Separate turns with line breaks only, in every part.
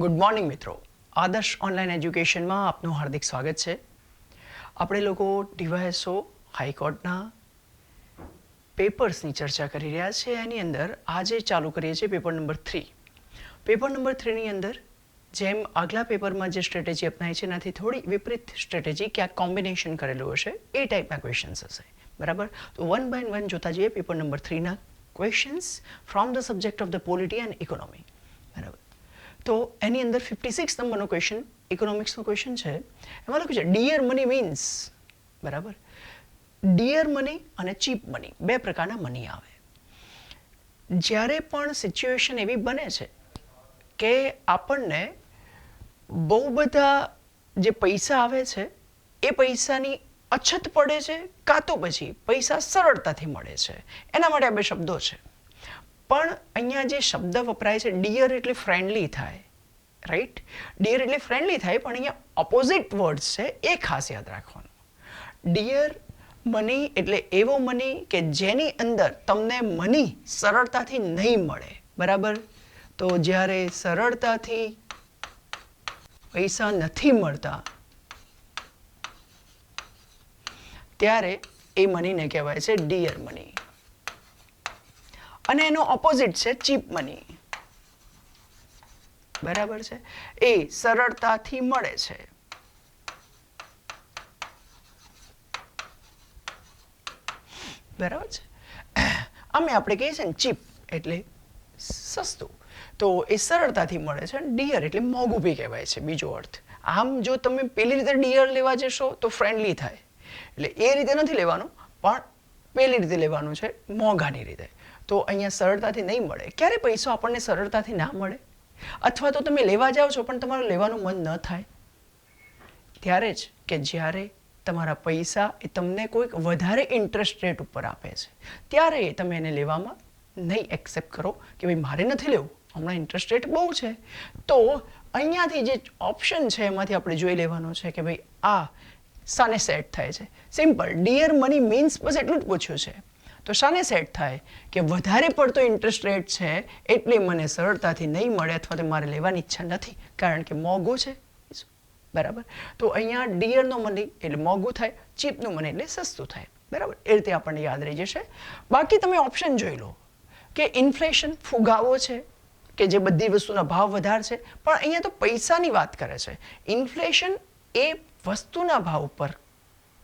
Good morning મિત્રો, આદર્શ online એજ્યુકેશનમાં આપનું હાર્દિક સ્વાગત છે. આપણે લોકો ડીવાયએસઓ હાઈકોર્ટના પેપર્સની ચર્ચા કરી રહ્યા છે. એની અંદર આજે ચાલુ કરીએ છીએ પેપર નંબર 3. પેપર નંબર 3ની અંદર જેમ આગલા પેપરમાં જે સ્ટ્રેટેજી અપનાવી છે એનાથી થોડી વિપરીત સ્ટ્રેટેજી ક્યાંક કોમ્બિનેશન કરેલું હશે એ ટાઈપના ક્વેશ્ચન્સ હશે, બરાબર. તો વન બાય વન જોતા જઈએ પેપર નંબર 3ના questions from the subject of the polity and economy, બરાબર. તો એની અંદર 56 નંબરનો ક્વેશ્ચન ઇકોનોમિક્સનો ક્વેશ્ચન છે. એમાં લખ્યું છે ડિયર મની મીન્સ, બરાબર. ડિયર મની અને ચીપ મની બે પ્રકારના મની આવે. જ્યારે પણ સિચ્યુએશન એવી બને છે કે આપણને બહુ બધા જે પૈસા આવે છે એ પૈસાની અછત પડે છે કાં તો પછી પૈસા સરળતાથી મળે છે, એના માટે આ બે શબ્દો છે. પણ અહીંયા જે શબ્દ વપરાય છે ડિયર એટલે ફ્રેન્ડલી થાય, રાઈટ. ડિયર એટલે ફ્રેન્ડલી થાય, પણ અહીંયા ઓપોઝિટ વર્ડ્સ છે એ ખાસ યાદ રાખવાનું. ડિયર મની એટલે એવો મની કે જેની અંદર તમને મની સરળતાથી નહીં મળે, બરાબર. તો જ્યારે સરળતાથી પૈસા નથી મળતા ત્યારે એ મનીને કહેવાય છે ડિયર મની. અને એનો ઓપોઝિટ છે ચીપ મની, બરાબર છે. એ સરળતાથી મળે છે. બરાબર છે. આમે આપણે કહીએ છીએ ને ચીપ એટલે સસ્તું, તો એ સરળતાથી મળે છે. ડિયર એટલે મોંઘું બી કહેવાય છે, બીજો અર્થ. આમ જો તમે પેલી રીતે ડિયર લેવા જશો તો ફ્રેન્ડલી થાય, એટલે એ રીતે નથી લેવાનું, પણ પેલી રીતે લેવાનું છે, મોંઘાની રીતે. તો અહીંયા સરળતાથી નહીં મળે. ક્યારે પૈસો આપણને સરળતાથી ના મળે, અથવા તો તમે લેવા જાઓ છો પણ તમારું લેવાનું મન ન થાય, ત્યારે જ કે જ્યારે તમારા પૈસા એ તમને કોઈક વધારે ઇન્ટરેસ્ટ રેટ ઉપર આપે છે, ત્યારે તમે એને લેવામાં નહીં એક્સેપ્ટ કરો કે ભાઈ મારે નથી લેવું, હમણાં ઇન્ટરેસ્ટ રેટ બહુ છે. તો અહીંયાથી જે ઓપ્શન છે એમાંથી આપણે જોઈ લેવાનું છે કે ભાઈ આ શાને સેટ થાય છે. સિમ્પલ, ડિયર મની મીન્સ બસ એટલું જ પૂછ્યું છે. તો શાને સેટ થાય કે વધારે પડતો ઇન્ટરેસ્ટ રેટ છે એટલે મને સરળતાથી નહીં મળે, અથવા તો મારે લેવાની ઈચ્છા નથી કારણ કે મોંઘું છે, બરાબર. તો અહીંયા ડિયરનો મની એટલે મોંઘું થાય, ચીપનું મની એટલે સસ્તું થાય, બરાબર. એ રીતે આપણને યાદ રહી જશે. બાકી તમે ઓપ્શન જોઈ લો કે ઇન્ફ્લેશન ફુગાવો છે કે જે બધી વસ્તુના ભાવ વધારે છે, પણ અહીંયા તો પૈસાની વાત કરે છે. ઇન્ફ્લેશન એ વસ્તુના ભાવ ઉપર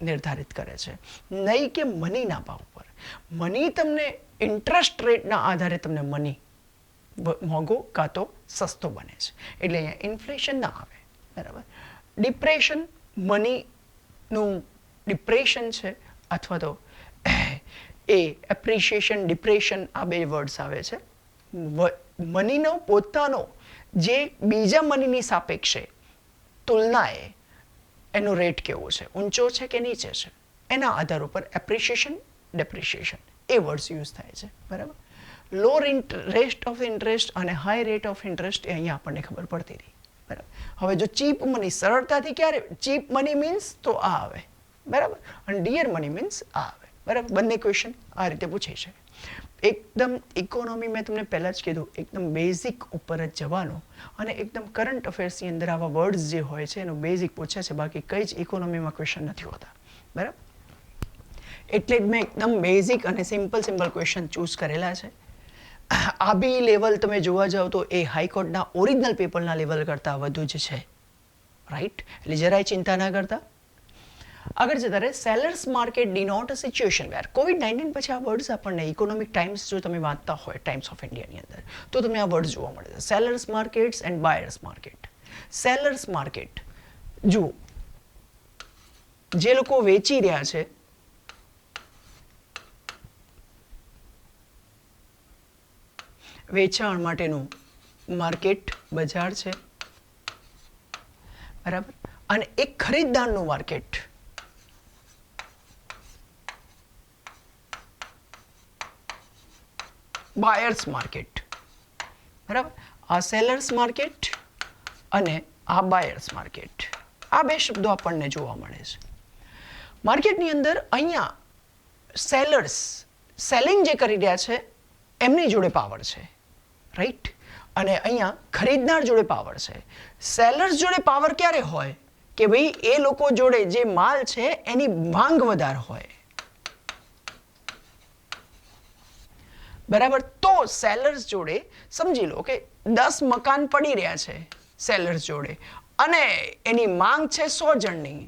નિર્ધારિત કરે છે, નહીં કે મનીના ભાવ પર. મની તમને ઇન્ટરેસ્ટ રેટના આધારે તમને મની મોંઘો કાં તો સસ્તો બને છે, એટલે અહીંયા ઇન્ફ્લેશન ના આવે, બરાબર. ડિપ્રેશન મનીનું ડિપ્રેશન છે, અથવા તો એ એપ્રિશિએશન ડિપ્રેશન આ બે વર્ડ્સ આવે છે. મનીનો પોતાનો જે બીજા મનીની સાપેક્ષે તુલનાએ એનો રેટ કેવો છે, ઊંચો છે કે નીચે છે, એના આધાર ઉપર એપ્રિશિએશન ડેપ્રિશિએશન એ વર્ડ્સ યુઝ થાય છે, બરાબર. લો રેટ ઓફ ઇન્ટરેસ્ટ અને હાઈ રેટ ઓફ ઇન્ટરેસ્ટ એ અહીંયા આપણને ખબર પડતી રહી, બરાબર. હવે જો ચીપ મની સરળતાથી ક્યારે, ચીપ મની મીન્સ તો આ આવે, બરાબર, અને ડિયર મની મીન્સ આ આવે, બરાબર. બંને ક્વેશ્ચન આ રીતે પૂછાઈ છે. એકદમ ઇકોનોમી મેં તમને પહેલાં જ કીધું, એકદમ બેઝિક ઉપર જ જવાનું, અને એકદમ કરંટ અફેર્સની અંદર આવા વર્ડ્સ જે હોય છે એનું બેઝિક પૂછે છે, બાકી કંઈ જ ઇકોનોમીમાં ક્વેશ્ચન નથી હોતા, બરાબર. એટલે જ મેં એકદમ બેઝિક અને સિમ્પલ ક્વેશ્ચન ચૂઝ કરેલા છે. આ બી લેવલ તમે જોવા જાઓ તો એ હાઈકોર્ટના ઓરિજિનલ પેપરના લેવલ કરતાં વધુ જ છે, રાઈટ. એટલે જરાય ચિંતા ના કરતા. આગળ જતા રહે, સેલર્સ માર્કેટ ડિનોટ અ સિચ્યુએશન વેર. કોવિડ-19 પછી આ વર્ડ્સ આપણને ઇકોનોમિક ટાઈમ્સ જો તમે વાંચતા હોય, ટાઈમ્સ ઓફ ઇન્ડિયાની અંદર, તો તમને આ વર્ડ્સ જોવા મળે છે. Sellers markets and buyers market. Sellers market જુઓ, જે લોકો વેચી રહ્યા છે વેચાણ માટેનું માર્કેટ બજાર છે, બરાબર. અને એક ખરીદદારનું માર્કેટ, બાયર્સ માર્કેટ, બરાબર. આ સેલર્સ માર્કેટ અને આ બાયર્સ માર્કેટ, આ બે શબ્દો આપણને જોવા મળે છે માર્કેટની અંદર. અહીંયા સેલર્સ સેલિંગ જે કરી રહ્યા છે એમની જોડે પાવર છે, રાઈટ. અને અહીંયા ખરીદનાર જોડે પાવર છે. સેલર્સ જોડે પાવર ક્યારે હોય કે ભાઈ એ લોકો જોડે જે માલ છે એની માંગ વધારે હોય, બરાબર. તો સેલર્સ જોડે સમજી લો કે 10 મકાન પડી રહ્યા છે સેલર્સ જોડે અને એની માંગ છે 100 જણની,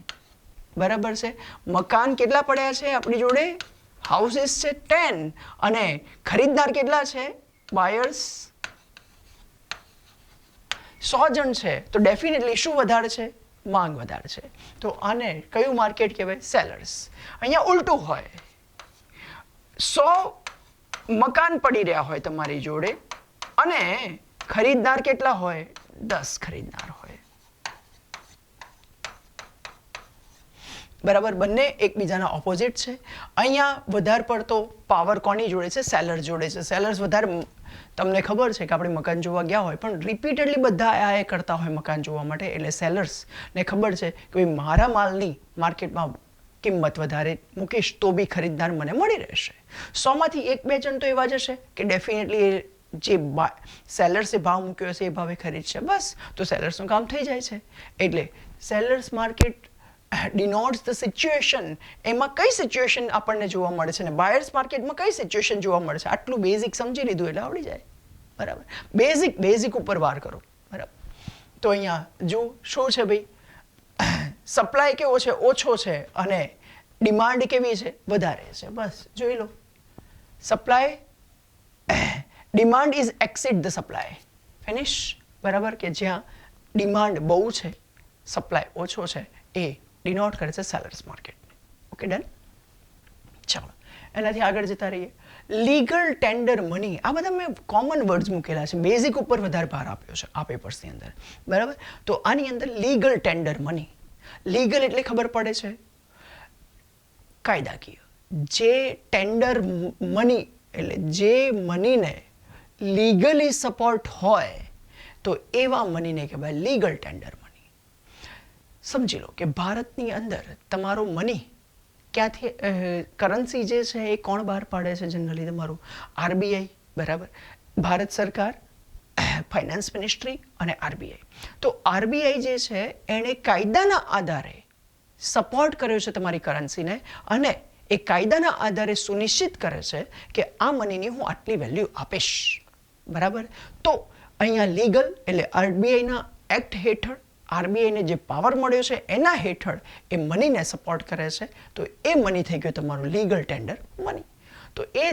બરાબર છે. મકાન કેટલા પડ્યા છે આપણી જોડે? હાઉસીસ છે 10 અને ખરીદનાર કેટલા છે? બાયર્સ 100 જણ છે. તો ડેફિનેટલી શું વધારે છે? માંગ વધારે છે. તો આને કયું માર્કેટ કહેવાય? સેલર્સ. અહીંયા ઉલટું હોય, 100 મકાન પડી રહ્યા હોય તમારી જોડે અને ખરીદનાર કેટલા હોય? 10 ખરીદનાર હોય, બરાબર. બંને એકબીજાના ઓપોઝિટ છે. અહીંયા વધારે પડતો પાવર કોની જોડે છે? સેલર જોડે છે. સેલર્સ વધારે, તમને ખબર છે કે આપણે મકાન જોવા ગયા હોય પણ રિપીટેડલી બધા આ કરતા હોય મકાન જોવા માટે, એટલે સેલર્સને ખબર છે કે ભાઈ મારા માલની માર્કેટમાં કિંમત વધારે મૂકીશ તો બી ખરીદનાર મને મળી રહેશે. 100માંથી 1-2 જણ તો એવા જ હશે કે ડેફિનેટલી જે સેલર્સે ભાવ મૂક્યો હશે એ ભાવે ખરીદશે, બસ. તો સેલર્સનું કામ થઈ જાય છે. એટલે સેલર્સ માર્કેટ ડિનોટ્સ ધ સિચ્યુએશન. એમાં કઈ સિચ્યુએશન આપણને જોવા મળે છે અને બાયર્સ માર્કેટમાં કઈ સિચ્યુએશન જોવા મળે છે? આટલું બેઝિક સમજી લીધું એટલે આવડી જાય, બરાબર. બેઝિક ઉપર વાર કરો, બરાબર. તો અહીંયા જો શું છે ભાઈ, સપ્લાય કેવો છે? ઓછો છે અને ડિમાન્ડ કેવી છે? વધારે છે, બસ જોઈ લો. Supply demand is exceed the supply, finish, બરાબર. કે જ્યાં ડિમાન્ડ બહુ છે, સપ્લાય ઓછો છે, એ ડિનોટ કરે છે સેલર્સ માર્કેટ. Okay, done. ચાલો એનાથી આગળ જતા રહીએ. લીગલ ટેન્ડર મની, આ બધા મેં કોમન વર્ડ્સ મૂકેલા છે, બેઝિક ઉપર વધારે ભાર આપ્યો છે આ પેપર્સની અંદર, બરાબર. તો આની અંદર લીગલ ટેન્ડર મની, લીગલ એટલે ખબર પડે છે કાયદાકીય. જે ટેન્ડર મની એટલે જે મનીને લીગલી સપોર્ટ હોય તો એવા મનીને કહેવાય લીગલ ટેન્ડર મની. સમજી લો કે ભારતની અંદર તમારો મની ક્યાંથી, કરન્સી જે છે એ કોણ બહાર પાડે છે જનરલી? તમારું આરબીઆઈ, બરાબર. ભારત સરકાર, ફાઇનાન્સ મિનિસ્ટ્રી અને આરબીઆઈ. તો આરબીઆઈ જે છે એણે કાયદાના આધારે સપોર્ટ કર્યો છે તમારી કરન્સીને અને એ કાયદાના આધારે સુનિશ્ચિત કરે છે કે આ મનીની હું આટલી વેલ્યુ આપીશ, બરાબર. તો અહીંયા લીગલ એટલે આરબીઆઈના એક્ટ હેઠળ આરબીઆઈને જે પાવર મળ્યો છે એના હેઠળ એ મનીને સપોર્ટ કરે છે. તો એ મની થઈ ગયો તમારું લીગલ ટેન્ડર મની. તો એ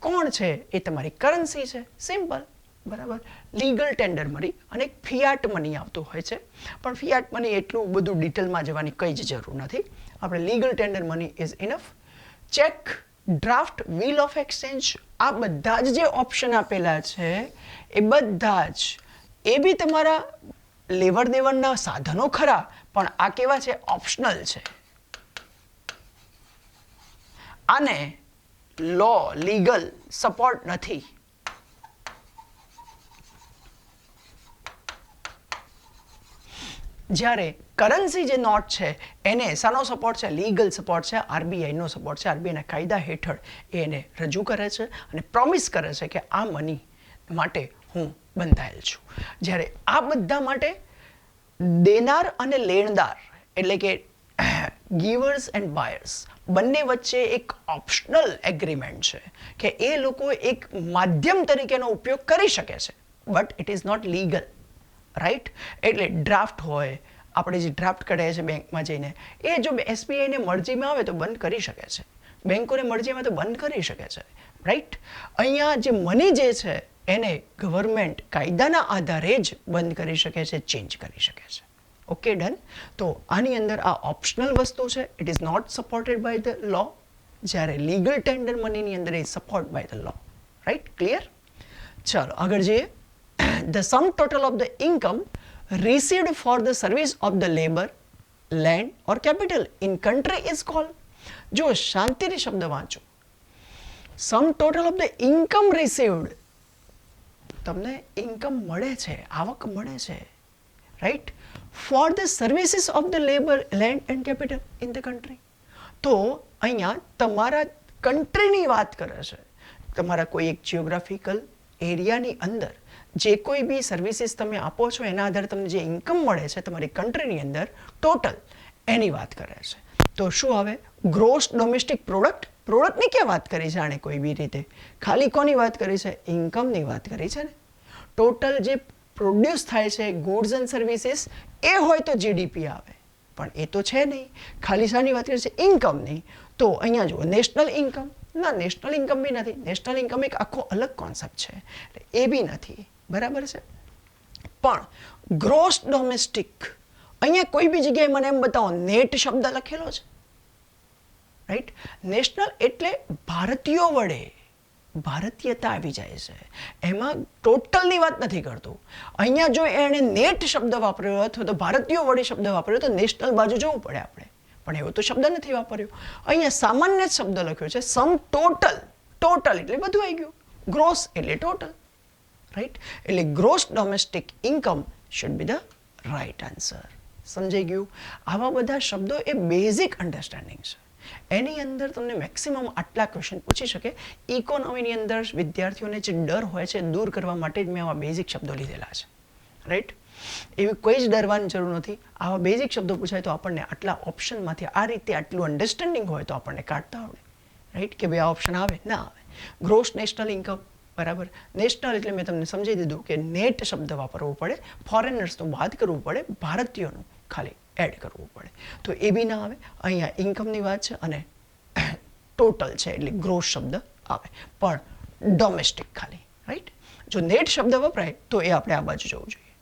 કોણ છે? એ તમારી કરન્સી છે, સિમ્પલ, બરાબર. લીગલ ટેન્ડર મની અને એક ફિયાટ મની આવતું હોય છે, પણ ફિયાટ મની એટલું બધું ડિટેલમાં જવાની કંઈ જ જરૂર નથી. આપણે legal tender money is enough. Check, draft, will of exchange, આ બધા જ જે ઓપ્શન આપેલા છે એ બધા જ એ બી તમારા લેવડ દેવડના સાધનો ખરા, પણ આ કેવા છે? ઓપ્શનલ છે. આને લો લીગલ સપોર્ટ નથી. જ્યારે કરન્સી જે નોટ છે એને શાનો સપોર્ટ છે? લીગલ સપોર્ટ છે, આરબીઆઈનો સપોર્ટ છે. આરબીઆઈના કાયદા હેઠળ એને રજૂ કરે છે અને પ્રોમિસ કરે છે કે આ મની માટે હું બંધાયેલ છું. જ્યારે આ બધા માટે દેનાર અને લેણદાર એટલે કે ગીવર્સ એન્ડ બાયર્સ બંને વચ્ચે એક ઓપ્શનલ એગ્રીમેન્ટ છે કે એ લોકો એક માધ્યમ તરીકેનો ઉપયોગ કરી શકે છે, but it is not legal, right. એટલે ડ્રાફ્ટ હોય, આપણે જે ડ્રાફ્ટ કઢાય છે બેંકમાં જઈને, એ જો એસબીઆઈને મરજીમાં આવે તો બંધ કરી શકે છે, બેંકોને મરજીમાં તો બંધ કરી શકે છે, રાઈટ. અહીંયા જે મની જે છે એને ગવર્મેન્ટ કાયદાના આધારે જ બંધ કરી શકે છે, ચેન્જ કરી શકે છે. Okay, done. તો આની અંદર આ ઓપ્શનલ વસ્તુ છે, it is not supported by the law. જ્યારે લીગલ ટેન્ડર મનીની અંદર એ support by the law, right, clear. ચાલો આગળ જઈએ. The sum total of the income received for the service of the labor, land or capital in country is called. જો શાંતિથી શબ્દ વાંચો, sum total of the income received, તમને income મળે છે, આવક મળે છે, right, for the services of the labour, land and capital in the country. તો અહીંયા તમારા કન્ટ્રીની વાત કરે છે, તમારા કોઈ એક જિયોગ્રાફિકલ એરિયાની અંદર જે કોઈ બી સર્વિસીસ તમે આપો છો એના આધારે તમને જે ઇન્કમ મળે છે તમારી કન્ટ્રીની અંદર ટોટલ, એની વાત કરે છે. તો શું આવે? Gross domestic product. પ્રોડક્ટની ક્યાં વાત કરી છે આણે કોઈ બી રીતે? ખાલી કોની વાત કરી છે? ઇન્કમની વાત કરી છે ને. ટોટલ જે પ્રોડ્યુસ થાય છે ગુડ્સ એન્ડ સર્વિસીસ, એ હોય તો જીડીપી આવે, પણ એ તો છે નહીં. ખાલી શાની વાત કરી છે? ઇન્કમની. તો અહીંયા જુઓ, નેશનલ ઇન્કમ. ના, નેશનલ ઇન્કમ બી નથી. નેશનલ ઇન્કમ એક આખો અલગ કોન્સેપ્ટ છે, એ બી નથી. બરાબર છે. પણ ગ્રોસ ડોમેસ્ટિક, અહીંયા કોઈ બી જગ્યાએ મને એમ બતાવો નેટ શબ્દ લખેલો છે, રાઈટ? નેશનલ એટલે ભારતીયો વડે, ભારતીયતા આવી જાય છે એમાં. ટોટલની વાત નથી કરતો. અહીંયા જો એણે નેટ શબ્દ વાપર્યો અથવા તો ભારતીયો વડે શબ્દ વાપર્યો તો નેશનલ બાજુ જવું પડે આપણે, પણ એવો તો શબ્દ નથી વાપર્યો. અહીંયા સામાન્ય જ શબ્દ લખ્યો છે, સમ ટોટલ. ટોટલ એટલે બધું આવી ગયું, ગ્રોસ એટલે ટોટલ, રાઈટ? એટલે gross domestic income should be the right answer. સમજાઈ ગયું? આવા બધા શબ્દો એ બેઝિક અન્ડરસ્ટેન્ડિંગ છે. એની અંદર તમને મેક્સિમમ આટલા ક્વેશ્ચન પૂછી શકે. ઇકોનોમીની અંદર વિદ્યાર્થીઓને જે ડર હોય છે દૂર કરવા માટે જ મેં આવા બેઝિક શબ્દો લીધેલા છે, રાઈટ? એવી કોઈ જ ડરવાની જરૂર નથી. આવા બેઝિક શબ્દો પૂછાય તો આપણને આટલા ઓપ્શનમાંથી આ રીતે આટલું અન્ડરસ્ટેન્ડિંગ હોય તો આપણને કાઢતા આવડે, રાઈટ? કે ભાઈ આ ઓપ્શન આવે ના આવે. ગ્રોસ નેશનલ ઇન્કમ, બરાબર. નેશનલ એટલે મેં તમને સમજાવી દીધું કે નેટ શબ્દ વાપરવો પડે, ફોરેનર્સનું બાદ કરવું પડે, ભારતીયોનું ખાલી એડ કરવું પડે. તો એ બી ના આવે. અહીંયા ઇન્કમની વાત છે અને ટોટલ છે એટલે ગ્રોસ શબ્દ આવે, પણ ડોમેસ્ટિક ખાલી, રાઈટ? જો નેટ શબ્દ વપરાય તો એ આપણે આ બાજુ જવું જોઈએ.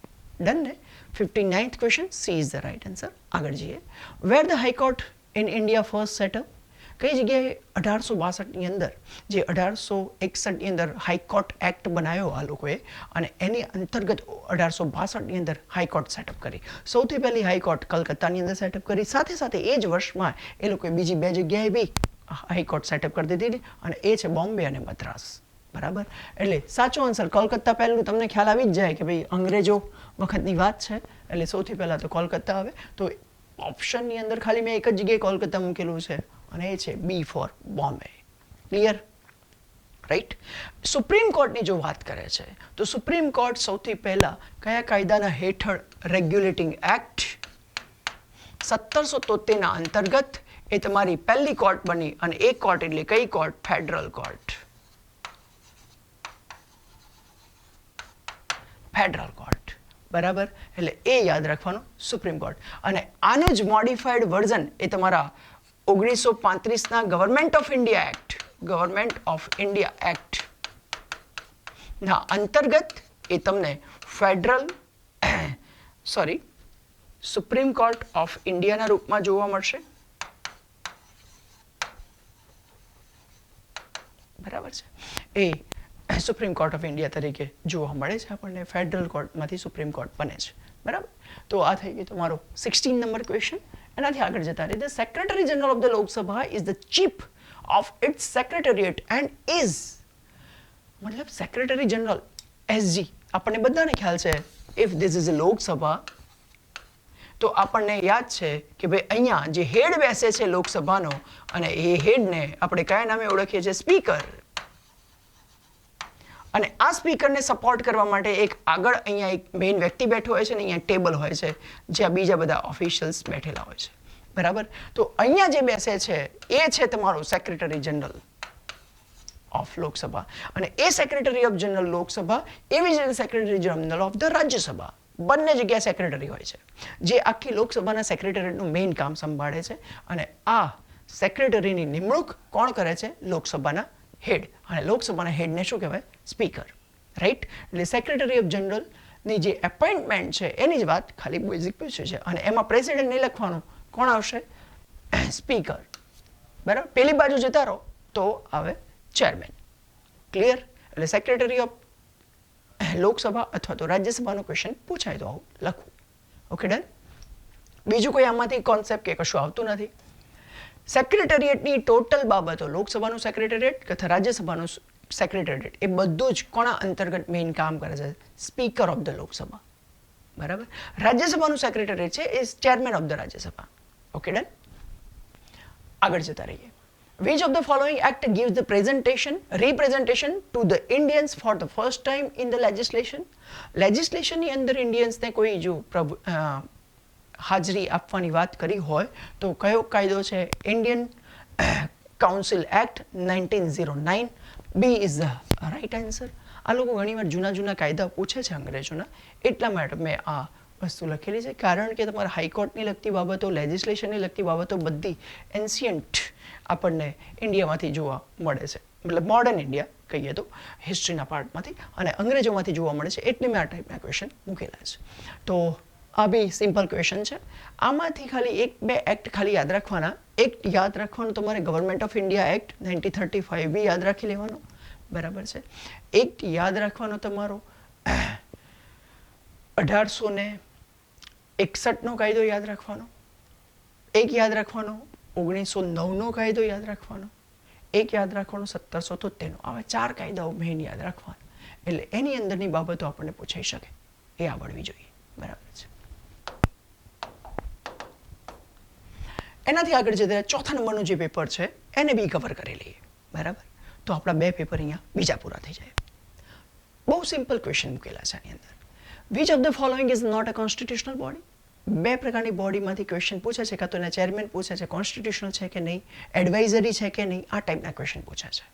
ડન ને? 59th question, C is the right answer. આગળ જઈએ. Where the high court in India first set up? કઈ જગ્યાએ 1862ની અંદર, જે 1861ની અંદર હાઈકોર્ટ એક્ટ બનાવ્યો આ લોકોએ, અને એની અંતર્ગત 1862ની અંદર હાઈકોર્ટ સેટઅપ કરી. સૌથી પહેલી હાઈકોર્ટ કલકત્તાની અંદર સેટઅપ કરી. સાથે સાથે એ જ વર્ષમાં એ લોકોએ બીજી 2 જગ્યાએ બી હાઈકોર્ટ સેટઅપ કરી દીધી, અને એ છે બોમ્બે અને મદ્રાસ. બરાબર. એટલે સાચો આન્સર કોલકાતા. પહેલું તમને ખ્યાલ આવી જ જાય કે ભાઈ અંગ્રેજો વખતની વાત છે, એટલે સૌથી પહેલાં તો કોલકાતા આવે. તો ઓપ્શનની અંદર ખાલી મેં એક જ જગ્યાએ કોલકાતા મૂકેલું છે, અને એ છે B for Bombay. Clear? Right? Supreme કોર્ટની જો વાત કરે છે તો સુપ્રીમ કોર્ટ સૌથી પહેલા કયા કાયદાના હેઠળ રેગ્યુલેટિંગ એક્ટ 1773ના અંતર્ગત એ તમારી પહેલી કોર્ટ બની, અને એ કોર્ટ એટલે કઈ court? Federal court. Federal court. બરાબર. એટલે એ યાદ રાખવાનું, સુપ્રીમ કોર્ટ. અને આનું જ મોડિફાઈડ વર્ઝન એ તમારા 1935ના government of India act, government of India act ના અંતર્ગત એ તમને ફેડરલ સુપ્રીમ કોર્ટ ઓફ ઇન્ડિયાના રૂપમાં જોવા મળશે. બરાબર છે. એ સુપ્રીમ કોર્ટ ઓફ ઇન્ડિયા તરીકે જોવા મળે છે આપણને. ફેડરલ કોર્ટમાંથી સુપ્રીમ કોર્ટ બને છે. બરાબર. તો આ થઈ ગયો તમારો 16 નંબર ક્વેશ્ચન. એનાથી આગળ જતા રહીએ. The secretary general of the Lok Sabha is the chief of its secretariat and is, મતલબ સેક્રેટરી જનરલ એસજી. આપણને બધાને ખ્યાલ છે if this is a Lok Sabha તો આપણને યાદ છે કે ભાઈ અહીંયા જે હેડ બેસે છે લોકસભાનો, અને એ હેડને આપણે કયા નામે ઓળખીએ છીએ? સ્પીકર. અને આ સ્પીકરને સપોર્ટ કરવા માટે એક આગળ અહીંયા એક મેઇન વ્યક્તિ બેઠો હોય છે, ને અહીંયા ટેબલ હોય છે જ્યાં બીજા બધા ઓફિશિયલ્સ બેઠેલા હોય છે. બરાબર. તો અહીંયા જે બેસે છે એ છે તમારો સેક્રેટરી જનરલ ઓફ લોકસભા, અને એ સેક્રેટરી ઓફ જનરલ લોકસભા એવી જ રીતે secretary general of the Rajya Sabha, બંને જગ્યાએ સેક્રેટરી હોય છે, જે આખી લોકસભાના સેક્રેટરીનું મેઇન કામ સંભાળે છે. અને આ સેક્રેટરીની નિમણૂક કોણ કરે છે? લોકસભાના હેડ. અને લોકસભાના હેડને શું કહેવાય? સ્પીકર. રાઈટ? એટલે સેક્રેટરી ઓફ જનરલની જે એપોઇન્ટમેન્ટ છે એની જ વાત ખાલી બેઝિક પૂછ્યું છે, અને એમાં પ્રેસિડેન્ટ નહીં લખવાનું. કોણ આવશે? સ્પીકર. બરાબર. પેલી બાજુ જતા રહો તો આવે ચેરમેન. ક્લિયર? એટલે સેક્રેટરી ઓફ લોકસભા અથવા તો રાજ્યસભાનો ક્વેશ્ચન પૂછાય તો આવું લખવું. Okay, done. બીજું કોઈ આમાંથી કોન્સેપ્ટ કે કશું આવતું નથી. સેક્રેટરીએટની ટોટલ બાબતો, લોકસભાનું સેક્રેટરીએટ તથા રાજ્યસભાનું સેક્રેટરીએટ, એ બધું જ કોના અંતર્ગત મેઇન કામ કરે છે? Speaker of the Lok Sabha. બરાબર. રાજ્યસભાનું સેક્રેટરીએટ છે એ chairman of the Rajya Sabha. Okay, done. આગળ જતા રહીએ. Which of the following act gives the representation to the Indians for the first time in the legislation? Legislation ની અંદર ઇન્ડિયન્સને કોઈ જો હાજરી આપવાની વાત કરી હોય તો કયો કાયદો છે? Indian council act 1909. B is the right answer. આ લોકો ઘણીવાર જૂના જૂના કાયદા પૂછે છે અંગ્રેજોના, એટલા માટે મેં આ વસ્તુ લખેલી છે, કારણ કે તમારા હાઈકોર્ટની લગતી બાબતો, લેજિસ્લેશનની લગતી બાબતો બધી એન્શિયન્ટ આપણને ઇન્ડિયામાંથી જોવા મળે છે, મતલબ મોડર્ન ઇન્ડિયા કહીએ તો હિસ્ટ્રીના પાર્ટમાંથી, અને અંગ્રેજોમાંથી જોવા મળે છે, એટલે મેં આ ટાઈપના ક્વેશ્ચન મૂકેલા છે. તો આ બી સિમ્પલ ક્વેશ્ચન છે. આમાંથી ખાલી 1-2 એક્ટ ખાલી યાદ રાખવાના. એક યાદ રાખવાનું તમારે ગવર્મેન્ટ ઓફ ઇન્ડિયા એક્ટ 1935 બી યાદ રાખી લેવાનો, બરાબર છે. એક યાદ રાખવાનો તમારો 1861નો કાયદો યાદ રાખવાનો. એક યાદ રાખવાનો 1909નો કાયદો યાદ રાખવાનો. એક યાદ રાખવાનો 1773નો. આવા 4 કાયદાઓ મેઇન યાદ રાખવાના, એટલે એની અંદરની બાબતો આપણને પૂછાઈ શકે એ આવડવી જોઈએ, બરાબર છે. એનાથી આગળ જતા 4થા નંબરનું જે પેપર છે એને બી કવર કરી લઈએ, બરાબર. તો આપણા 2 પેપર અહીંયા બીજા પૂરા થઈ જાય. બહુ સિમ્પલ ક્વેશ્ચન મૂકેલા છે આની અંદર. Which of the following is not a constitutional body? 2 પ્રકારની બોડીમાંથી ક્વેશ્ચન પૂછે છે, કાં તો એના ચેરમેન પૂછે છે, કોન્સ્ટિટ્યુશનલ છે કે નહીં, એડવાઇઝરી છે કે નહીં, આ ટાઈપના ક્વેશ્ચન પૂછે છે.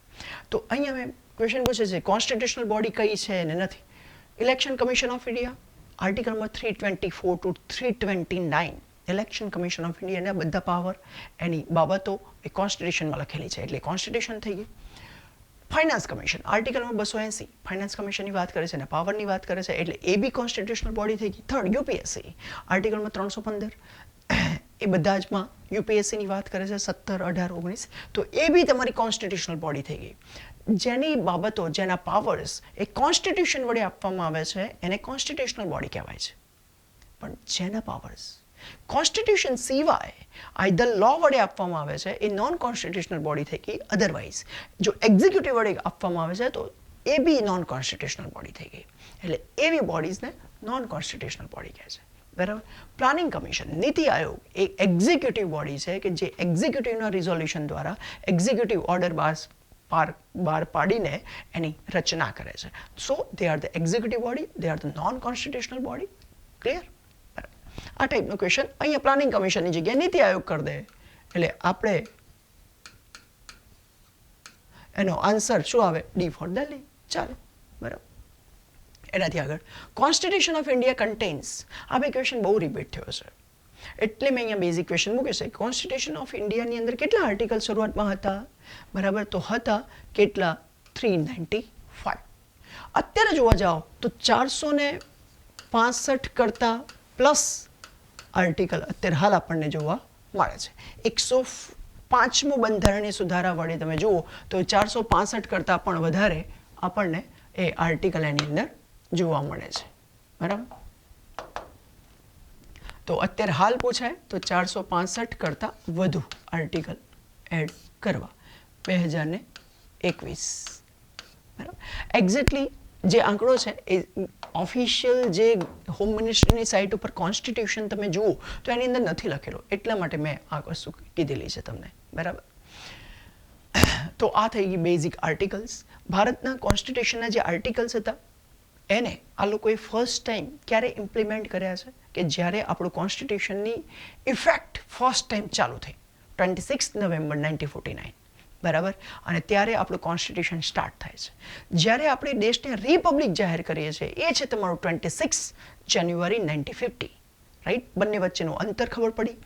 તો અહીંયા મેં ક્વેશ્ચન પૂછે છે કોન્સ્ટિટ્યુશનલ બોડી કઈ છે અને નથી. Election commission of India, article number 324 to 329. Election commission of ઇન્ડિયાના બધા પાવર, એની બાબતો એ કોન્સ્ટિટ્યુશનમાં લખેલી છે, એટલે કોન્સ્ટિટ્યુશન થઈ ગઈ. Finance commission, article number 280 finance કમિશનની વાત કરે છે અને પાવરની વાત કરે છે, એટલે એ બી કોન્સ્ટિટ્યુશનલ બોડી થઈ ગઈ. થર્ડ યુપીએસસી, આર્ટિકલ નંબર 315 એ બધા જમાં યુપીએસસીની વાત કરે છે, 17, 18, 19. તો એ બી તમારી કોન્સ્ટિટ્યુશનલ બોડી થઈ ગઈ. જેની બાબતો, જેના પાવર્સ એ કોન્સ્ટિટ્યુશન વડે આપવામાં આવે છે એને કોન્સ્ટિટ્યુશનલ બોડી કહેવાય છે. પણ જેના પાવર્સ કોન્સ્ટિટ્યુશન સિવાય આઈધર લો વડે આપવામાં આવે છે એ નોન કોન્સ્ટિટ્યુશનલ બોડી થઈ ગઈ. અધરવાઇઝ જો એક્ઝિક્યુટિવ વડે આપવામાં આવે છે તો એ બી નોન કોન્સ્ટિટ્યુશનલ બોડી થઈ ગઈ. એટલે એવી બોડીઝને નોન કોન્સ્ટિટ્યુશનલ બોડી કહે છે, બરાબર. પ્લાનિંગ કમિશન, નીતિ આયોગ એ એક્ઝિક્યુટિવ બોડી છે કે જે એક્ઝિક્યુટિવના રિઝોલ્યુશન દ્વારા એક્ઝિક્યુટિવ ઓર્ડર બહાર પાડીને એની રચના કરે છે. So they are the executive body, they are the non constitutional body. Clear? આ ટાઈપનો ક્વેશ્ચન અહીંયા પ્લાનિંગ કમિશનની જગ્યાએ નીતિ આયોગ કરી દે, એટલે આપણે એનો આન્સર શું આવે? D for Delhi. ચાલો, બરાબર. એનાથી આગળ કોન્સ્ટિટ્યુશન ઓફ ઇન્ડિયા કન્ટેન્સ, આ બે ક્વેશ્ચન બહુ રિપીટ થયો છે, એટલે મેં અહીંયા બેઝિક ક્વેશ્ચન મૂક્યું છે. કોન્સ્ટિટ્યુશન ઓફ ઇન્ડિયાની અંદર કેટલા આર્ટિકલ શરૂઆતમાં હતા? બરાબર, તો હતા કેટલા? 395. અત્યારે જોવા જાઓ તો 465 કરતાં પ્લસ આર્ટિકલ અત્યારે હાલ આપણને જોવા મળે છે. 105મો બંધારણીય સુધારા વડે તમે જુઓ તો 465 કરતાં પણ વધારે આપણને એ આર્ટિકલ એની અંદર જોવા મળે છે, બરાબર. તો અત્યારે હાલ પૂછાય તો 465 કરતાં વધુ આર્ટિકલ એડ કરવા 2021, બરાબર. એક્ઝેક્ટલી જે આંકડો છે એ ઓફિશિયલ જે હોમ મિનિસ્ટ્રીની સાઇટ ઉપર કોન્સ્ટિટ્યુશન તમે જુઓ તો એની અંદર નથી લખેલો, એટલા માટે મેં આ વસ્તુ કીધેલી છે તમને, બરાબર. તો આ થઈ ગઈ બેઝિક આર્ટિકલ્સ. ભારતના કોન્સ્ટિટ્યુશનના જે આર્ટિકલ્સ હતા એને આ લોકોએ ફર્સ્ટ ટાઈમ ક્યારે ઇમ્પ્લિમેન્ટ કર્યા છે કે જ્યારે આપણું કોન્સ્ટિટ્યુશનની ઇફેક્ટ ફર્સ્ટ ટાઈમ ચાલુ થઈ 26 નવેમ્બર 1949, બરાબર. અને ત્યારે આપણું કોન્સ્ટિટ્યુશન સ્ટાર્ટ થાય છે. જ્યારે આપણે દેશને રિપબ્લિક જાહેર કરીએ છીએ એ છે તમારું 26 જાન્યુઆરી 1950, રાઈટ. બંને વચ્ચેનું અંતર ખબર પડી.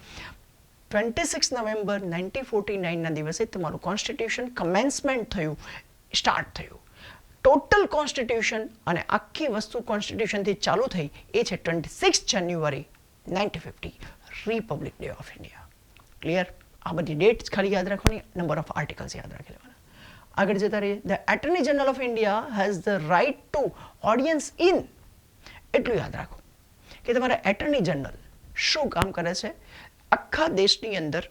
26 નવેમ્બર 1949ના દિવસે તમારું કોન્સ્ટિટ્યુશન કમેન્સમેન્ટ થયું, સ્ટાર્ટ થયું. ટોટલ કોન્સ્ટિટ્યુશન અને આખી વસ્તુ કોન્સ્ટિટ્યુશનથી ચાલુ થઈ એ છે 26 જાન્યુઆરી 1950, Republic day of India. Clear? આ બધી ડેટ્સ ખાલી યાદ રાખવાની, નંબર ઓફ આર્ટિકલ્સ યાદ રાખી લેવાના. આગળ જતા રહીએ. The attorney general of India has the right to audience in. એટલું યાદ રાખો કે તમારા એટર્ની જનરલ શું કામ કરે છે? આખા દેશની અંદર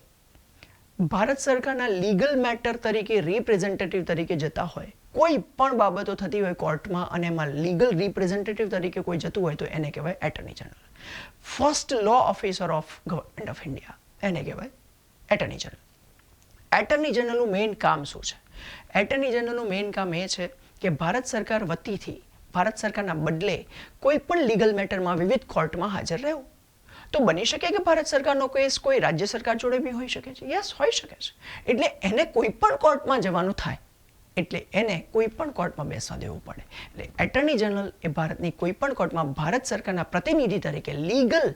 ભારત સરકારના લીગલ મેટર તરીકે રિપ્રેઝેન્ટેટિવ તરીકે જતા હોય, કોઈ પણ બાબતો થતી હોય કોર્ટમાં અને એમાં લીગલ રિપ્રેઝેન્ટેટિવ તરીકે કોઈ જતું હોય તો એને કહેવાય attorney general. First law officer of government of India એને કહેવાય એટર્ની જનરલ. એટર્ની જનરલનું મેઇન કામ શું છે? એટર્ની જનરલનું મેઇન કામ એ છે કે ભારત સરકાર વતીથી ભારત સરકારના બદલે કોઈ પણ લીગલ મેટરમાં વિવિધ કોર્ટમાં હાજર રહેવું. તો બની શકે કે ભારત સરકારનો કેસ કોઈ રાજ્ય સરકાર જોડે બી હોઈ શકે છે. યસ, હોઈ શકે છે. એટલે એને કોઈ પણ કોર્ટમાં જવાનું થાય એટલે એને કોઈ પણ કોર્ટમાં બેસવા દેવું પડે. એટલે એટર્ની જનરલ એ ભારતની કોઈ પણ કોર્ટમાં ભારત સરકારના પ્રતિનિધિ તરીકે લીગલ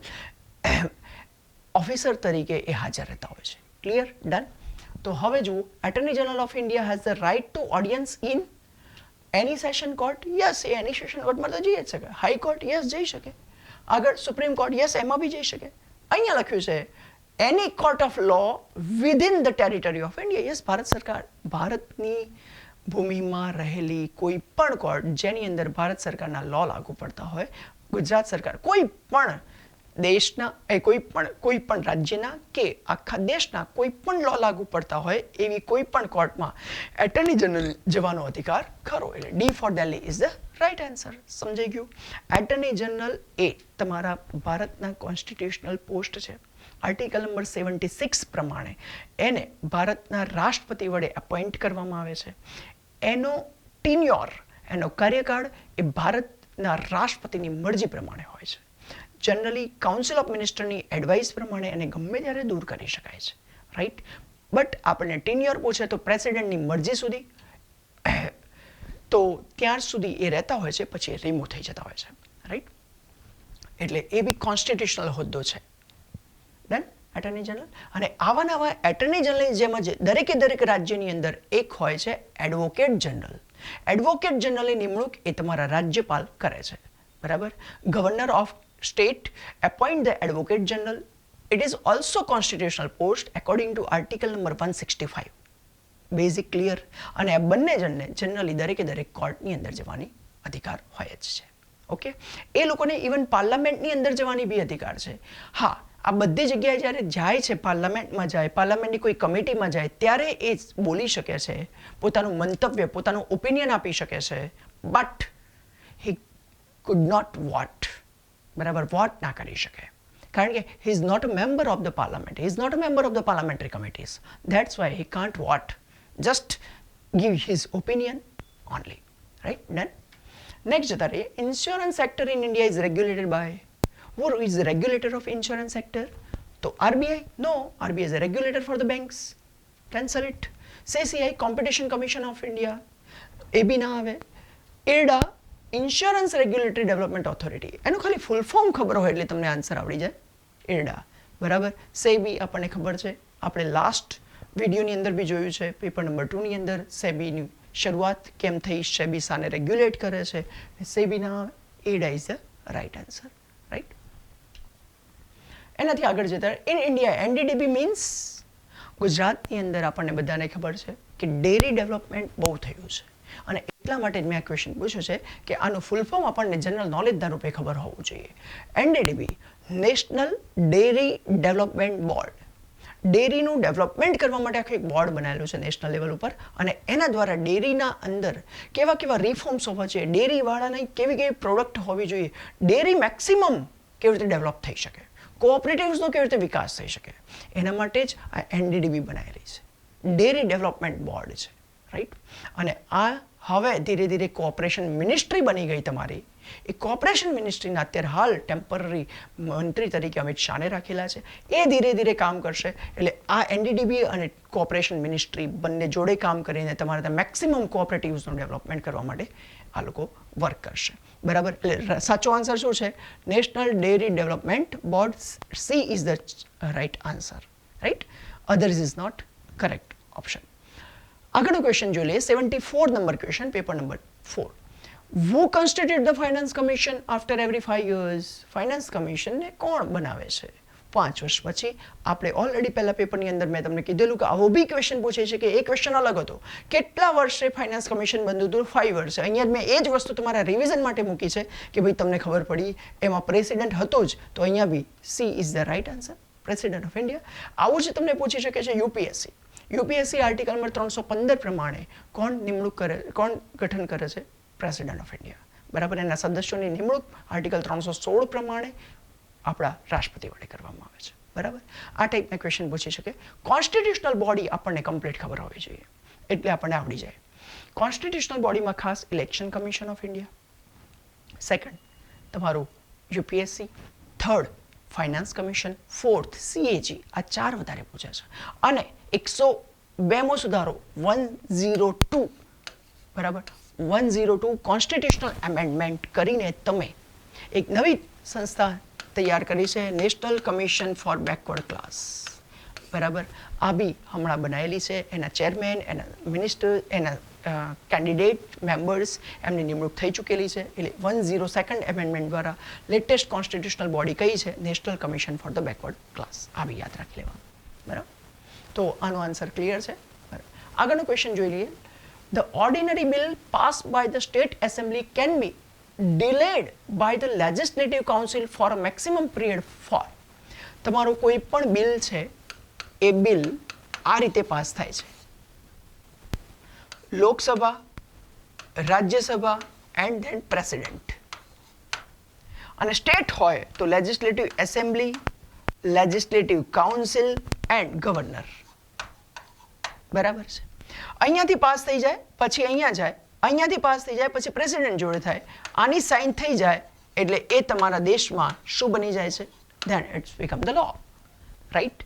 ઓફિસર તરીકે એ હાજર રહેતા હોય છે. ક્લિયર? ડન? તો હવે જુઓ, attorney general of India has the right to audience in any session court. Yes, એ એની સેશન કોર્ટમાં તો જઈ જ શકે. હાઈકોર્ટ, યસ, જઈ શકે. આગળ સુપ્રીમ કોર્ટ, યસ, એમાં બી જઈ શકે. અહીંયા લખ્યું છે એની court of law within the territory of India. Yes, Bharat સરકાર, ભારતની ભૂમિમાં રહેલી કોઈ પણ કોર્ટ જેની અંદર ભારત સરકારના લો લાગુ પડતા હોય, ગુજરાત સરકાર કોઈ પણ દેશના કોઈ પણ રાજ્યના કે આખા દેશના કોઈ પણ લો લાગુ પડતા હોય એવી કોઈ પણ કોર્ટમાં એટર્ની જનરલ જવાનો અધિકાર ખરો. એટલે D for Delhi is the right answer. સમજાઈ ગયું? એટર્ની જનરલ એ તમારા ભારતના કોન્સ્ટિટ્યુશનલ પોસ્ટ છે. આર્ટિકલ નંબર 76 પ્રમાણે એને ભારતના રાષ્ટ્રપતિ વડે એપોઇન્ટ કરવામાં આવે છે. એનો ટીન્યોર, એનો કાર્યકાળ એ ભારતના રાષ્ટ્રપતિની મરજી પ્રમાણે હોય છે. જનરલી કાઉન્સિલ ઓફ મિનિસ્ટરની એડવાઇસ પ્રમાણે એને ગમે ત્યારે દૂર કરી શકાય છે. રાઈટ? બટ આપણને ટીન્યોર પૂછે તો પ્રેસિડેન્ટની મરજી સુધી તો ત્યાર સુધી એ રહેતા હોય છે, પછી એ રિમૂવ થઈ જતા હોય છે. રાઈટ? એટલે એ બી કોન્સ્ટિટ્યુશનલ હોદ્દો છે. ડન? Attorney general. અને આવા નવા એટર્ની જનરલની જેમ જ દરેક રાજ્યની અંદર એક હોય છે એડવોકેટ જનરલ. એડવોકેટ જનરલની નિમણૂક એ તમારા રાજ્યપાલ કરે છે. બરાબર? Governor of state appoint the advocate general. It is also constitutional post according to article number 165. Basic clear? અને આ બંને જણને જનરલી દરેક કોર્ટની અંદર જવાની અધિકાર હોય જ છે. ઓકે? એ લોકોને ઇવન પાર્લામેન્ટની અંદર જવાની બી અધિકાર છે. હા, આ બધી જગ્યાએ જ્યારે જાય છે, પાર્લામેન્ટમાં જાય, પાર્લામેન્ટની કોઈ કમિટીમાં જાય, ત્યારે એ બોલી શકે છે, પોતાનું મંતવ્ય, પોતાનું ઓપિનિયન આપી શકે છે, but he could not vote. બરાબર? વોટ ના કરી શકે, કારણ કે he is not a member of the parliament, he is not a member of the parliamentary committees. That's why he can't vote, just give his opinion only. Right? Done? Next જતા રહીએ. Insurance sector in India is regulated by. Who is the regulator of insurance sector? તો RBI? No, RBI is a regulator for the banks. Cancel it. CCI, Competition Commission of India. એ બી ના આવે. IRDA, insurance regulatory development authority. એનું ખાલી full form ખબર હોય એટલે તમને answer આવડી જાય. IRDA. બરાબર? સેબી આપણને ખબર છે, આપણે લાસ્ટ વિડીયોની અંદર બી જોયું છે, પેપર નંબર 2ની અંદર સેબીની શરૂઆત કેમ થઈ, સેબી સાને રેગ્યુલેટ કરે છે. સેબી ના આવે. IRDA is the right answer. Right? એનાથી આગળ જતા ઇન ઇન્ડિયા એનડીડીબી મીન્સ ગુજરાતની અંદર આપણને બધાને ખબર છે કે ડેરી ડેવલપમેન્ટ બહુ થયું છે, અને એટલા માટે જ મેં આ ક્વેશ્ચન પૂછ્યો છે કે આનું ફૂલ ફોર્મ આપણને જનરલ નોલેજના રૂપે ખબર હોવું જોઈએ. NDDB, national dairy development board. ડેરીનું ડેવલપમેન્ટ કરવા માટે આખું એક બોર્ડ બનાવેલું છે નેશનલ લેવલ ઉપર, અને એના દ્વારા ડેરીના અંદર કેવા રિફોર્મ્સ હોવા જોઈએ, ડેરીવાળાને કેવી પ્રોડક્ટ હોવી જોઈએ, ડેરી મેક્સિમમ કેવી રીતે ડેવલપ થઈ શકે, કોઓપરેટિવ્સનો કેવી રીતે વિકાસ થઈ શકે, એના માટે જ આ એનડીડીબી બનાવેલી છે. ડેરી ડેવલપમેન્ટ બોર્ડ છે. રાઈટ? અને આ હવે ધીરે ધીરે કોઓપરેશન મિનિસ્ટ્રી બની ગઈ તમારી. એ કોઓપરેશન મિનિસ્ટ્રીના અત્યારે હાલ ટેમ્પરરી મંત્રી તરીકે અમિત શાહને રાખેલા છે. એ ધીરે ધીરે કામ કરશે. એટલે આ એનડીડીબી અને કોઓપરેશન મિનિસ્ટ્રી બંને જોડે કામ કરીને તમારે મેક્સિમમ કોઓપરેટિવ્સનું ડેવલપમેન્ટ કરવા માટે આ લોકો વર્ક કરશે. બરાબર? એટલે સાચો આન્સર શું છે? National dairy development board. C is the right answer. Right? Others is not correct option. આગળનો ક્વેશ્ચન જોઈ લઈએ. 74 number question, paper number 4. Who constitute the finance commission after every 5 years? Finance કમિશનને કોણ બનાવે છે 5 વર્ષ પછી? આપણે ઓલરેડી પહેલા પેપરની અંદર મેં તમને કીધેલું કે આવો બી ક્વેશ્ચન પૂછે છે, કે એ ક્વેશ્ચન અલગ હતો, કેટલા વર્ષે ફાઇનાન્સ કમિશન બન્યું હતું? 5 વર્ષે. અહીંયા મેં એ જ વસ્તુ તમારા રિવિઝન માટે મૂકી છે કે ભાઈ તમને ખબર પડી એમાં પ્રેસિડેન્ટ હતો જ, તો અહીંયા B C is the right answer, president of India. આવું જ તમને પૂછી શકે છે યુપીએસસી. યુપીએસસી આર્ટિકલ નંબર 315 પ્રમાણે કોણ ગઠન કરે છે? President of India. બરાબર? એના સદસ્યોની નિમણૂક આર્ટિકલ 316 પ્રમાણે આપણા રાષ્ટ્રપતિ વડે કરવામાં આવે છે. બરાબર. આ ટાઈપના ક્વેશ્ચન પૂછી શકે. કોન્સ્ટિટ્યુશનલ બોડી આપણને કમ્પ્લીટ ખબર હોવી જોઈએ, એટલે આપણને આવડી જાય. કોન્સ્ટિટ્યુશનલ બોડીમાં ખાસ election commission of India, second તમારું UPSC, third finance commission, fourth CAG. આ 4 વધારે પૂછે છે. અને 102મો સુધારો 102, બરાબર, 102 કોન્સ્ટિટ્યુશનલ એમેન્ડમેન્ટ કરીને તમે એક નવી સંસ્થા તૈયાર કરી છે, national commission four backward class, બરાબર. આ બી હમણાં બનાવેલી છે. એના ચેરમેન, એના મિનિસ્ટર, એના કેન્ડિડેટ મેમ્બર્સ, એમની નિમણૂક થઈ ચૂકેલી છે. એટલે 102nd એમેન્ડમેન્ટ દ્વારા લેટેસ્ટ કોન્સ્ટિટ્યુશનલ બોડી કઈ છે? National commission for the backward class. આ બી યાદ રાખી લેવાનું, બરાબર. તો આનો આન્સર ક્લિયર છે. બરાબર. આગળનો ક્વેશ્ચન જોઈ લઈએ. The ordinary bill passed by the state assembly can be delayed by the legislative council for a maximum period for. તમારું કોઈ પણ બિલ છે, એ બિલ આ રીતે પાસ થાય છે: Lok Sabha, Rajya Sabha and then president. અને સ્ટેટ હોય તો legislative assembly, legislative council and governor, બરાબર છે. અહીંયાથી પાસ થઈ જાય પછી અહીંયા જાય, અહીંયાથી પાસ થઈ જાય પછી પ્રેસિડેન્ટ જોડે થાય, આની સાઇન થઈ જાય એટલે એ તમારા દેશમાં શું બની જાય છે? Then it's become the law, right.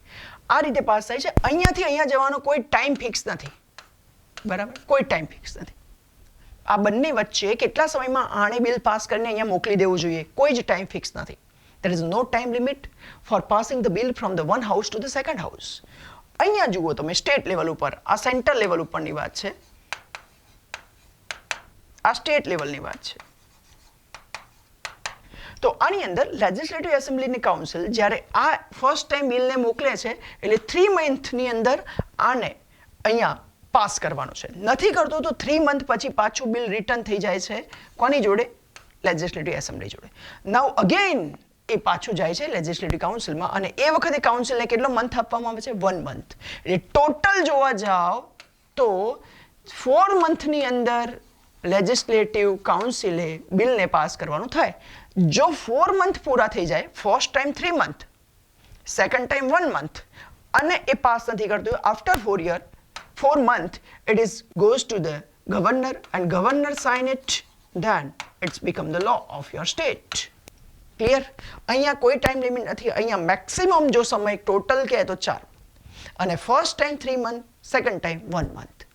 આ રીતે પાસ થાય છે. અહીંયાથી અહીંયા જવાનો કોઈ ટાઈમ ફિક્સ નથી, બરાબર, કોઈ ટાઈમ ફિક્સ નથી. આ બંને વચ્ચે કેટલા સમયમાં આણે બિલ પાસ કરીને અહીંયા મોકલી દેવું જોઈએ, કોઈ જ ટાઈમ ફિક્સ નથી. there is no time limit for passing the bill from the one house to the second house. અહીંયા જુઓ તમે સ્ટેટ લેવલ ઉપર, આ સેન્ટ્રલ લેવલ ઉપરની વાત છે, આ સ્ટેટ લેવલની વાત છે. તો આની અંદર લેજિસ્લેટિવ એસેમ્બલીની કાઉન્સિલ જ્યારે આ ફર્સ્ટ ટાઈમ બિલને મોકલે છે એટલે 3 મંથની અંદર આને અહીંયા પાસ કરવાનું છે. નથી કરતો તો 3 મંથ પછી પાછું બિલ રિટર્ન થઈ જાય છે કોની જોડે? લેજિસ્લેટિવ એસેમ્બલી જોડે. નાઉ અગેન એ પાછું જાય છે લેજિસ્લેટિવ કાઉન્સિલમાં, અને એ વખતે કાઉન્સિલને કેટલો મંથ આપવામાં આવે છે? 1 મંથ. એટલે ટોટલ જોવા જાઓ તો 4 મંથની અંદર લેજિસ્લેટિવ કાઉન્સિલે બિલને પાસ કરવાનું થાય. જો 4 મંથ પૂરા થઈ જાય, first time 3 month, second time 1 month, અને એ પાસ નથી કરતું, after 4 month it is goes to the governor and governor sign it, then it's become the law of your state. Clear? અહીંયા કોઈ ટાઈમ લિમિટ નથી. અહીંયા મેક્સિમમ જો સમય total કહે તો 4, અને first time 3 month, second time 1 month.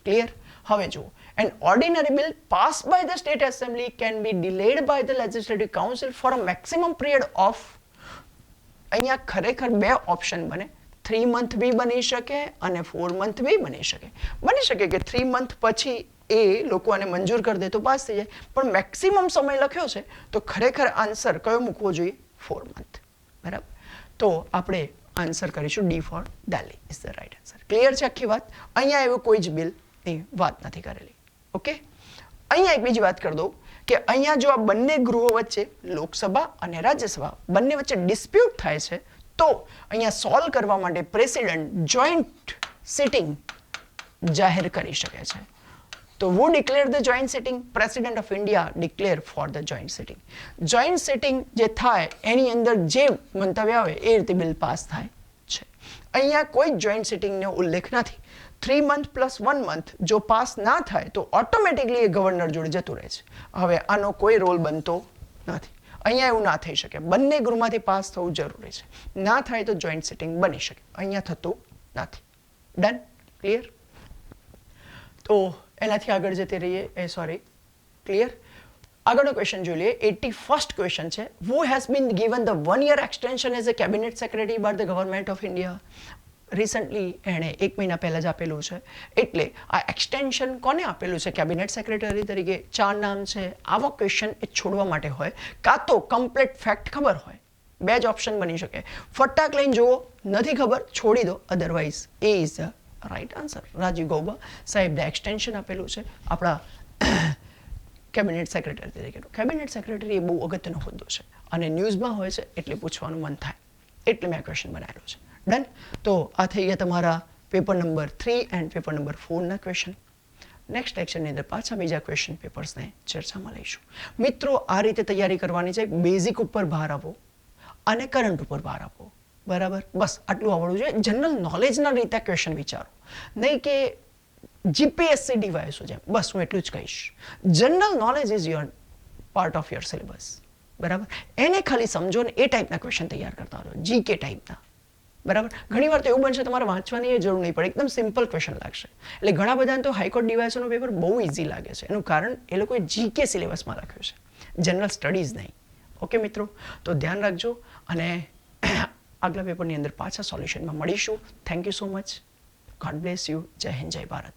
Clear? હવે જુઓ, an ordinary bill passed by the state assembly can be delayed by the legislative council for a maximum period of, અહીંયા ખરેખર 2 ઓપ્શન બને. 3 મંથ બી બની શકે અને 4 મંથ બી બની શકે. બની શકે કે 3 મંથ પછી એ લોકો આને મંજૂર કરી દે તો પાસ થઈ જાય, પણ મેક્સિમમ સમય લખ્યો છે તો ખરેખર આન્સર કયો મૂકવો જોઈએ? 4 મંથ, બરાબર. તો આપણે આન્સર કરીશું D for Delhi is the right answer. Clear છે આખી વાત? અહીંયા એવું કોઈ જ બિલની વાત નથી કરેલી. ઓકે. અહીંયા એક બીજી વાત કરી દઉં કે અહીંયા જો આ બંને ગૃહો વચ્ચે, લોકસભા અને રાજ્યસભા બંને વચ્ચે ડિસ્પ્યુટ થાય છે, તો અહીંયા સોલ્વ કરવા માટે પ્રેસિડેન્ટ જોઈન્ટ સિટિંગ જાહેર કરી શકે છે. તો who declare the joint sitting? President of India declare for the joint sitting. joint sitting જે થાય એની અંદર જે મંતવ્ય આવે એ રીતે બિલ પાસ થાય છે. અહીંયા કોઈ જોઈન્ટ સિટિંગનો ઉલ્લેખ નથી. 3 મંથ પ્લસ 1 મંથ જો પાસ ના થાય તો ઓટોમેટિકલી એ ગવર્નર જોડે જતું રહે છે. હવે આનો કોઈ રોલ બનતો નથી. અહીંયા એવું ના થઈ શકે. બંને ગૃહમાંથી પાસ થવું જરૂરી છે. ના થાય તો જોઈન્ટ સિટિંગ બની શકે. અહીંયા થતું નથી. ડન? ક્લિયર? તો એનાથી આગળ જતી રહીએ. ક્લિયર? આગળનો ક્વેશ્ચન જોઈ લઈએ. 81st ક્વેશ્ચન છે. Who has been given the 1 year extension as a cabinet secretary by the government of India? Recently એણે 1 મહિના પહેલાં જ આપેલું છે. એટલે આ એક્સટેન્શન કોને આપેલું છે કેબિનેટ સેક્રેટરી તરીકે? 4 નામ છે. આવા ક્વેશ્ચન એ છોડવા માટે હોય, કાં તો કમ્પ્લીટ ફેક્ટ ખબર હોય. 2 જ ઓપ્શન બની શકે. ફટાક લઈને જુઓ, નથી ખબર છોડી દો, otherwise A is the right answer. Rajiv Gauba સાહેબને એક્સટેન્શન આપેલું છે આપણા કેબિનેટ સેક્રેટરી તરીકેનું. કેબિનેટ સેક્રેટરી એ બહુ અગત્યનો હોદ્દો છે અને ન્યૂઝમાં હોય છે એટલે પૂછવાનું મન થાય, એટલે મેં આ ક્વેશ્ચન બનાવેલો છે. ડન? તો આ થઈ ગયા તમારા paper number 3 and paper number 4ના ક્વેશ્ચન. નેક્સ્ટ લેક્ચરની અંદર પાછા બીજા ક્વેશ્ચન પેપર્સને ચર્ચામાં લઈશું. મિત્રો, આ રીતે તૈયારી કરવાની છે. બેઝિક ઉપર ભાર આપો અને કરંટ ઉપર ભાર આપો. બરાબર, બસ આટલું આવડવું જોઈએ. જનરલ નોલેજના રીતે ક્વેશ્ચન વિચારો, નહીં કે જીપીએસસી ડિવાઇસો જેમ. બસ હું એટલું જ કહીશ. General knowledge is your part of your syllabus. બરાબર, એને ખાલી સમજો ને એ ટાઈપના ક્વેશ્ચન તૈયાર કરતા રહો, જીકે ટાઈપના. બરાબર, ઘણી વાર તો એવું બનશે તમારે વાંચવાની એ જરૂર નહીં પડે, એકદમ સિમ્પલ ક્વેશ્ચન લાગશે. એટલે ઘણા બધાને તો હાઈકોર્ટ ડિવાઇસોનું પેપર બહુ ઇઝી લાગે છે. એનું કારણ એ લોકોએ જીકે સિલેબસમાં લખ્યું છે, જનરલ સ્ટડીઝ નહીં. ઓકે મિત્રો, તો ધ્યાન રાખજો અને આગલા પેપરની અંદર પાછા સોલ્યુશનમાં મળીશું. Thank you so much. God bless you. જય હિન્દ, જય ભારત.